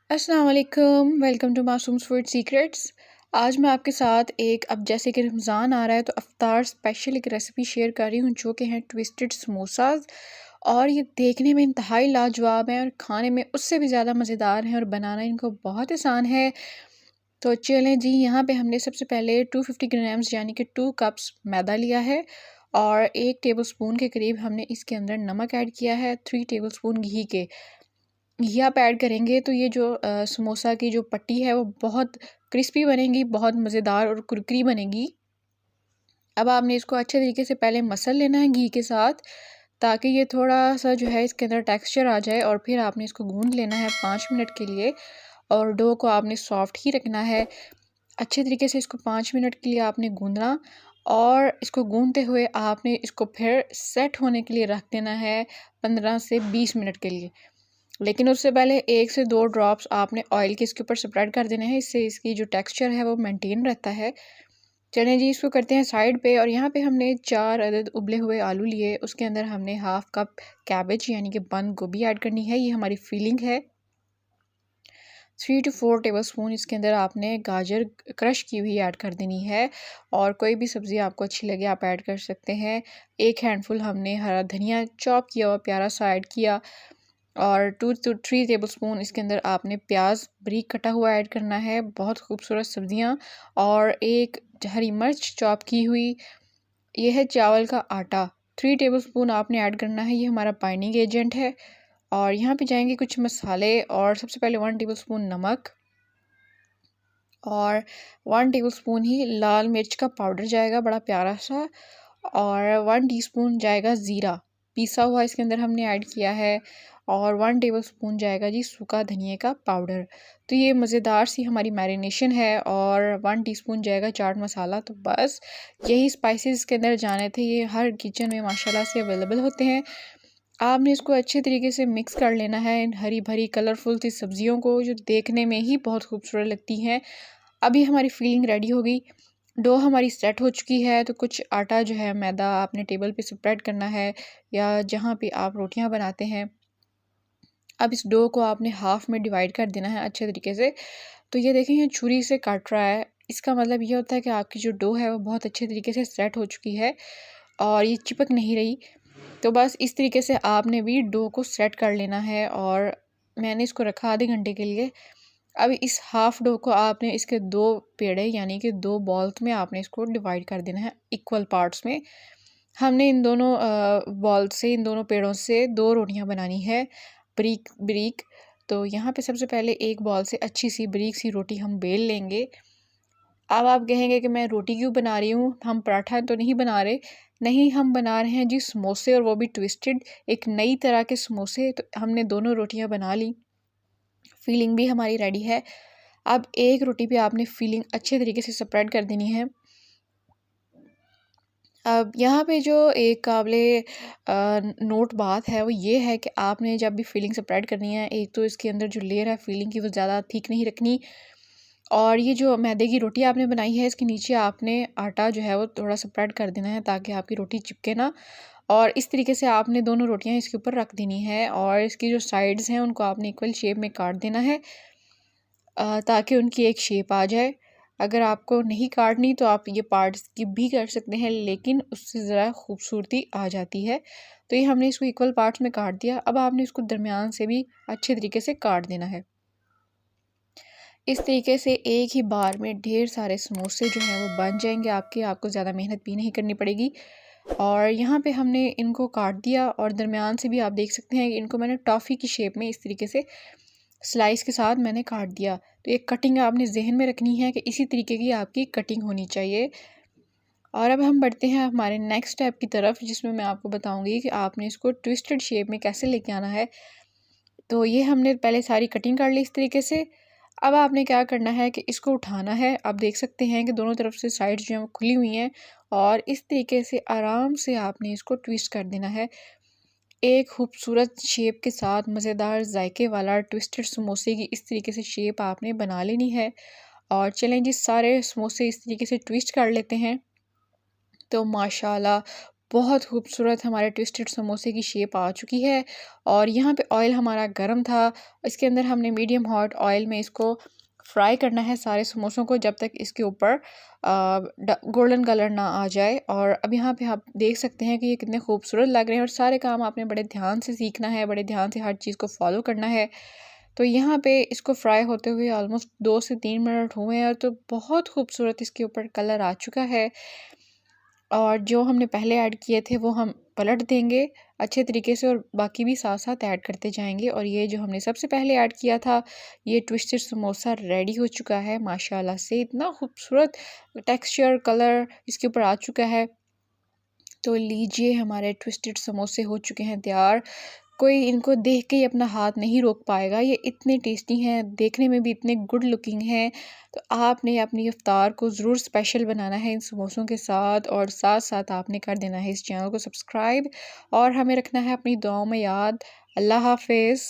अस्सलाम वालेकुम, welcome to मासूम्स food secrets. आज मैं आपके साथ अब जैसे कि रमज़ान आ रहा है तो अफ्तार स्पेशल एक रेसिपी शेयर कर रही हूँ जो कि हैं ट्विस्टेड समोसाज। और ये देखने में इंतहाई लाजवाब हैं और खाने में उससे भी ज़्यादा मज़ेदार हैं और बनाना इनको बहुत आसान है। तो चलें जी, यहाँ पे हमने सबसे पहले 250 ग्राम्स यानी कि 2 कप्स मैदा लिया है और 1 टेबल स्पून के करीब हमने इसके अंदर नमक ऐड किया है। 3 टेबल स्पून घी के घी आप ऐड करेंगे तो ये जो समोसा की जो पट्टी है वो बहुत क्रिस्पी बनेगी, बहुत मज़ेदार और कुरकुरी बनेगी। अब आपने इसको अच्छे तरीके से पहले मसल लेना है घी के साथ, ताकि ये थोड़ा-सा जो है इसके अंदर टेक्सचर आ जाए और फिर आपने इसको गूँध लेना है 5 मिनट के लिए और डो को आपने सॉफ्ट ही रखना है। अच्छे तरीके से इसको 5 मिनट के लिए आपने गूँधना और इसको गूँधते हुए आपने इसको फिर सेट होने के लिए रख देना है 15 से 20 मिनट के लिए। लेकिन उससे पहले 1 से 2 ड्रॉप्स आपने ऑयल के इसके ऊपर स्प्रेड कर देने हैं, इससे इसकी जो टेक्सचर है वो मेंटेन रहता है। चलें जी, इसको करते हैं साइड पे। और यहाँ पे हमने 4 अदद उबले हुए आलू लिए, उसके अंदर हमने हाफ कप कैबेज यानी कि बंद गोभी ऐड करनी है, ये हमारी फीलिंग है। 3 टू 4 टेबलस्पून इसके अंदर आपने गाजर क्रश की हुई ऐड कर देनी है और कोई भी सब्ज़ी आपको अच्छी लगे आप ऐड कर सकते हैं। 1 हैंडफुल हमने हरा धनिया चॉप किया हुआ प्यारा सा ऐड किया और 2 टू 3 टेबलस्पून इसके अंदर आपने प्याज बारीक कटा हुआ ऐड करना है। बहुत खूबसूरत सब्जियां। और 1 हरी मिर्च चॉप की हुई। ये है चावल का आटा, 3 टेबलस्पून आपने ऐड करना है, ये हमारा बाइंडिंग एजेंट है। और यहाँ पे जाएंगे कुछ मसाले और सबसे पहले 1 टेबलस्पून नमक और 1 टेबलस्पून ही लाल मिर्च का पाउडर जाएगा बड़ा प्यारा सा। और 1 टीस्पून जाएगा ज़ीरा पिसा हुआ इसके अंदर हमने ऐड किया है। और 1 टेबलस्पून जाएगा जी सूखा धनिए का पाउडर। तो ये मज़ेदार सी हमारी मैरिनेशन है। और 1 टीस्पून जाएगा चाट मसाला। तो बस यही स्पाइसेस इसके अंदर जाने थे, ये हर किचन में माशाल्लाह से अवेलेबल होते हैं। आपने इसको अच्छे तरीके से मिक्स कर लेना है इन हरी भरी कलरफुल सी सब्जियों को जो देखने में ही बहुत खूबसूरत लगती हैं। अभी हमारी फीलिंग रेडी हो गई, डो हमारी सेट हो चुकी है। तो कुछ आटा जो है मैदा आपने टेबल पे स्प्रेड करना है या जहाँ पे आप रोटियां बनाते हैं। अब इस डो को आपने हाफ में डिवाइड कर देना है अच्छे तरीके से। तो ये देखें, ये छुरी से काट रहा है, इसका मतलब ये होता है कि आपकी जो डो है वो बहुत अच्छे तरीके से सेट हो चुकी है और ये चिपक नहीं रही। तो बस इस तरीके से आपने भी डो को सेट कर लेना है। और मैंने इसको रखा आधे घंटे के लिए। अब इस हाफ डो को आपने इसके 2 पेड़े यानी कि 2 बॉल्स में आपने इसको डिवाइड कर देना है इक्वल पार्ट्स में। हमने इन दोनों बॉल से, इन दोनों पेड़ों से 2 रोटियां बनानी है बारीक बारीक। तो यहाँ पे सबसे पहले एक बॉल से अच्छी सी बारीक सी रोटी हम बेल लेंगे। अब आप कहेंगे कि मैं रोटी क्यों बना रही हूँ, हम पराठा तो नहीं बना रहे। नहीं, हम बना रहे हैं जी समोसे, और वो भी ट्विस्टेड, एक नई तरह के समोसे। तो हमने दोनों रोटियां बना ली, फीलिंग भी हमारी रेडी है। अब एक रोटी पे आपने फीलिंग अच्छे तरीके से स्प्रेड कर देनी है। अब यहाँ पे जो एक काबिले नोट बात है वो ये है कि आपने जब भी फीलिंग स्प्रेड करनी है, एक तो इसके अंदर जो लेयर है फीलिंग की वो ज़्यादा थिक नहीं रखनी। और ये जो मैदे की रोटी आपने बनाई है इसके नीचे आपने आटा जो है वो थोड़ा स्प्रेड कर देना है ताकि आपकी रोटी चिपके ना। और इस तरीके से आपने दोनों रोटियां इसके ऊपर रख देनी है और इसकी जो साइड्स हैं उनको आपने इक्वल शेप में काट देना है ताकि उनकी एक शेप आ जाए। अगर आपको नहीं काटनी तो आप ये पार्ट स्किप भी कर सकते हैं, लेकिन उससे ज़रा खूबसूरती आ जाती है। तो ये हमने इसको इक्वल पार्ट्स में काट दिया। अब आपने इसको दरमियान से भी अच्छे तरीके से काट देना है। इस तरीके से एक ही बार में ढेर सारे समोसे जो हैं वो बन जाएंगे आपके, आपको ज़्यादा मेहनत भी नहीं करनी पड़ेगी। और यहाँ पे हमने इनको काट दिया और दरमियान से भी आप देख सकते हैं कि इनको मैंने टॉफ़ी की शेप में इस तरीके से स्लाइस के साथ मैंने काट दिया। तो एक कटिंग आपने जहन में रखनी है कि इसी तरीके की आपकी कटिंग होनी चाहिए। और अब हम बढ़ते हैं हमारे नेक्स्ट स्टेप की तरफ, जिसमें मैं आपको बताऊंगी कि आपने इसको ट्विस्टेड शेप में कैसे लेके आना है। तो ये हमने पहले सारी कटिंग कर ली इस तरीके से। अब आपने क्या करना है कि इसको उठाना है। आप देख सकते हैं कि दोनों तरफ से साइड्स जो हैं वो खुली हुई हैं और इस तरीके से आराम से आपने इसको ट्विस्ट कर देना है। एक खूबसूरत शेप के साथ मज़ेदार जायके वाला ट्विस्टेड समोसे की इस तरीके से शेप आपने बना लेनी है। और चलें जी, सारे समोसे इस तरीके से ट्विस्ट कर लेते हैं। तो माशाल्लाह बहुत खूबसूरत हमारे ट्विस्टेड समोसे की शेप आ चुकी है। और यहाँ पे ऑयल हमारा गर्म था, इसके अंदर हमने मीडियम हॉट ऑयल में इसको फ्राई करना है सारे समोसों को, जब तक इसके ऊपर गोल्डन कलर ना आ जाए। और अब यहाँ पे आप देख सकते हैं कि ये कितने खूबसूरत लग रहे हैं। और सारे काम आपने बड़े ध्यान से सीखना है, बड़े ध्यान से हर चीज़ को फॉलो करना है। तो यहाँ पे इसको फ्राई होते हुए ऑलमोस्ट 2 से 3 मिनट हुए हैं, और तो बहुत खूबसूरत इसके ऊपर कलर आ चुका है। और जो हमने पहले ऐड किए थे वो हम पलट देंगे अच्छे तरीके से, और बाकी भी साथ साथ ऐड करते जाएंगे। और ये जो हमने सबसे पहले ऐड किया था, ये ट्विस्टेड समोसा रेडी हो चुका है माशाल्लाह से। इतना खूबसूरत टेक्सचर कलर इसके ऊपर आ चुका है। तो लीजिए, हमारे ट्विस्टेड समोसे हो चुके हैं तैयार। कोई इनको देख के ही अपना हाथ नहीं रोक पाएगा, ये इतने टेस्टी हैं, देखने में भी इतने गुड लुकिंग हैं। तो आपने अपनी इफ्तार को ज़रूर स्पेशल बनाना है इन समोसों के साथ, और साथ साथ आपने कर देना है इस चैनल को सब्सक्राइब, और हमें रखना है अपनी दुआओं में याद। अल्लाह हाफिज़।